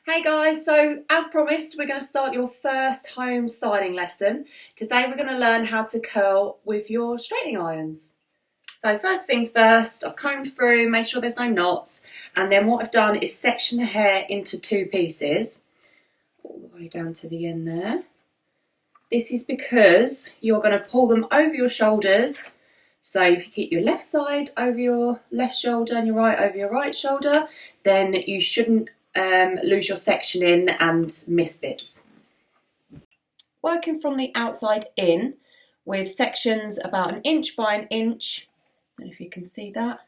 Hey guys, so as promised, we're going to start your first home styling lesson. Today we're going to learn how to curl with your straightening irons. So first things first, I've combed through, made sure there's no knots, and then what I've done is section the hair into two pieces, all the way down to the end there. This is because you're going to pull them over your shoulders. So if you keep your left side over your left shoulder and your right over your right shoulder, then you shouldn't lose your sectioning and miss bits. Working from the outside in with sections about 1 inch by 1 inch, I don't know if you can see that.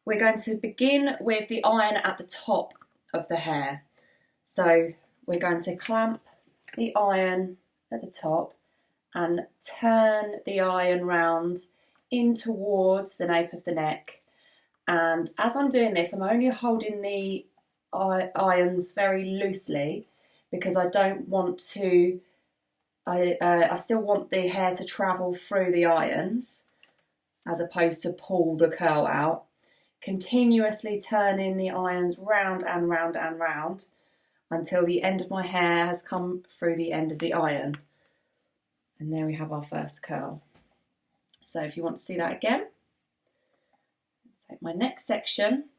We're going to begin with the iron at the top of the hair. So we're going to clamp the iron at the top and turn the iron round in towards the nape of the neck. And as I'm doing this, I'm only holding the irons very loosely because I don't want to, I still want the hair to travel through the irons as opposed to pull the curl out. Continuously turning the irons round and round and round until the end of my hair has come through the end of the iron. And there we have our first curl. So if you want to see that again, take my next section,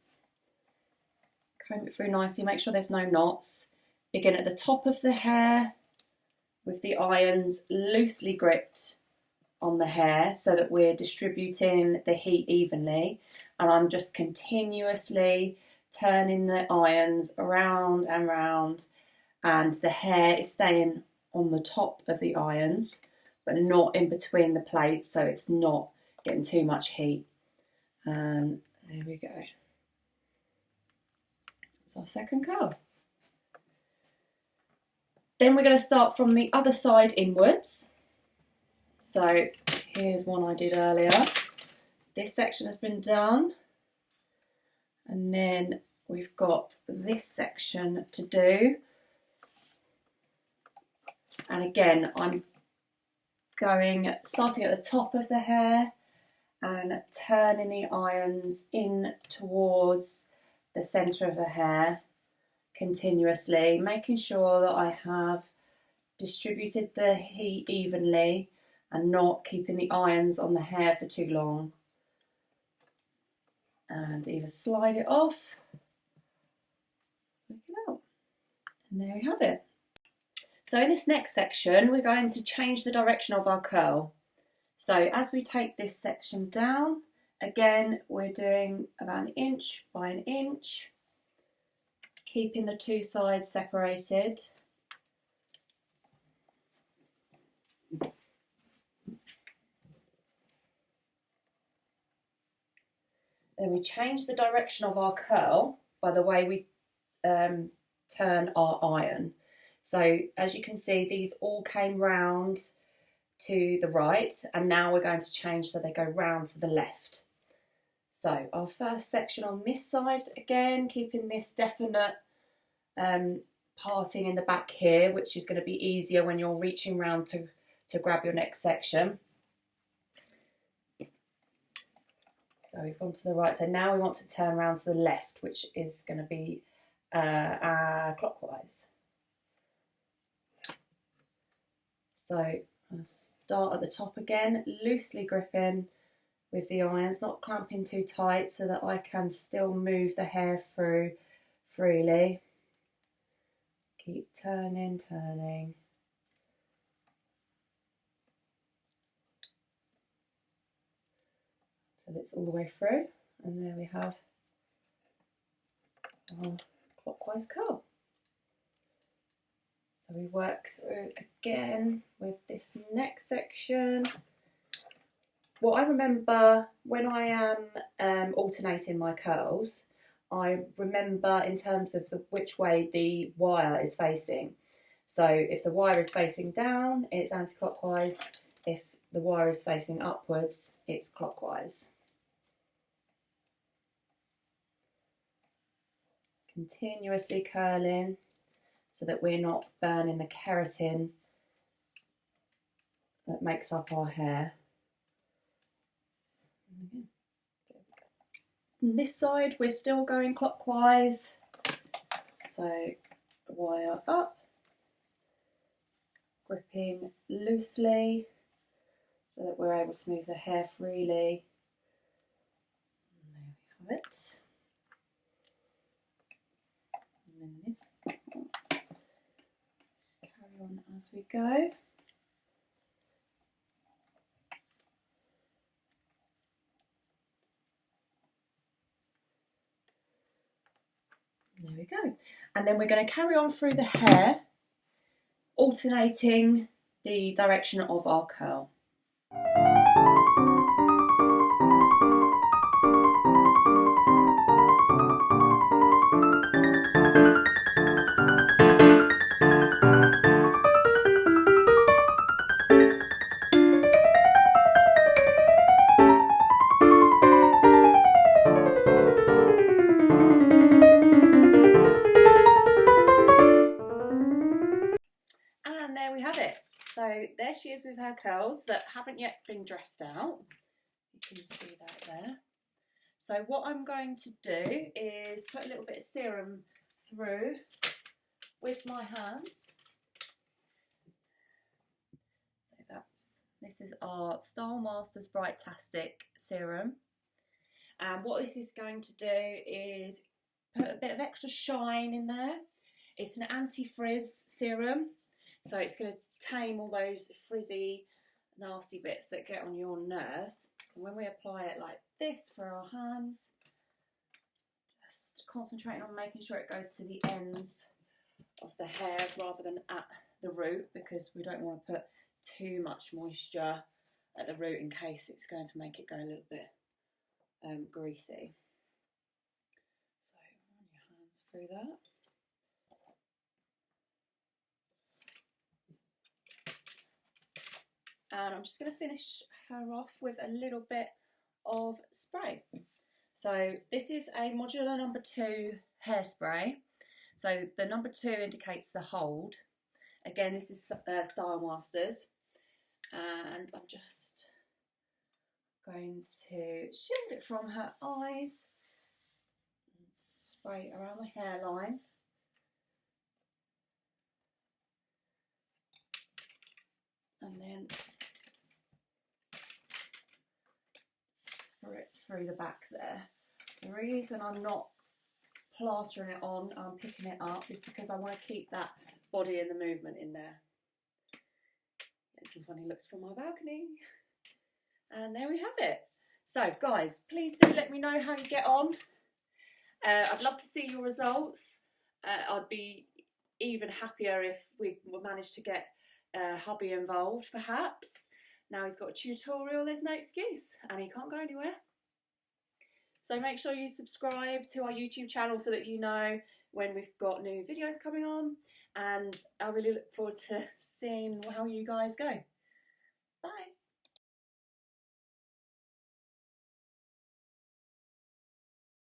comb it through nicely, make sure there's no knots. Begin at the top of the hair with the irons loosely gripped on the hair so that we're distributing the heat evenly. And I'm just continuously turning the irons around and round, and the hair is staying on the top of the irons but not in between the plates, so it's not getting too much heat. And there we go. That's our second curl. Then we're going to start from the other side inwards. So here's one I did earlier. This section has been done. And then we've got this section to do. And again, I'm starting at the top of the hair and turning the irons in towards the centre of the hair continuously, making sure that I have distributed the heat evenly and not keeping the irons on the hair for too long. And either slide it off, look it out, and there we have it. So in this next section, we're going to change the direction of our curl. So as we take this section down, again, we're doing about 1 inch by 1 inch, keeping the two sides separated. Then we change the direction of our curl by the way we turn our iron. So as you can see, these all came round to the right, and now we're going to change so they go round to the left. So our first section on this side, again, keeping this definite parting in the back here, which is going to be easier when you're reaching round to grab your next section. So we've gone to the right, so now we want to turn around to the left, which is going to be clockwise. So I'll start at the top again, loosely gripping with the irons, not clamping too tight so that I can still move the hair through freely. Keep turning, turning. Till it's all the way through, and there we have our clockwise curl. So we work through again with this next section. What I remember when I am alternating my curls, I remember in terms of which way the wire is facing. So if the wire is facing down, it's anti-clockwise. If the wire is facing upwards, it's clockwise. Continuously curling so that we're not burning the keratin that makes up our hair. On this side, we're still going clockwise. So wire up, gripping loosely so that we're able to move the hair freely. And there we have it. And then this, carry on as we go. There we go. And then we're going to carry on through the hair, alternating the direction of our curl. And there we have it. So there she is with her curls that haven't yet been dressed out. You can see that there. So what I'm going to do is put a little bit of serum through with my hands. So this is our Stylemasters Brightastic serum. And what this is going to do is put a bit of extra shine in there. It's an anti-frizz serum. So it's going to tame all those frizzy, nasty bits that get on your nerves. And when we apply it like this for our hands, just concentrating on making sure it goes to the ends of the hair rather than at the root, because we don't want to put too much moisture at the root in case it's going to make it go a little bit greasy. So run your hands through that. And I'm just going to finish her off with a little bit of spray. So this is a modular number 2 hairspray. So the number 2 indicates the hold. Again, this is Stylemasters. And I'm just going to shield it from her eyes. Spray it around the hairline. And then spritz through the back there. The reason I'm not plastering it on, I'm picking it up, is because I want to keep that body and the movement in there. Get some funny looks from my balcony. And there we have it. So guys, please do let me know how you get on. I'd love to see your results. I'd be even happier if we managed to get hubby involved, perhaps. Now he's got a tutorial, there's no excuse, and he can't go anywhere. So make sure you subscribe to our YouTube channel so that you know when we've got new videos coming on, and I really look forward to seeing how you guys go. Bye.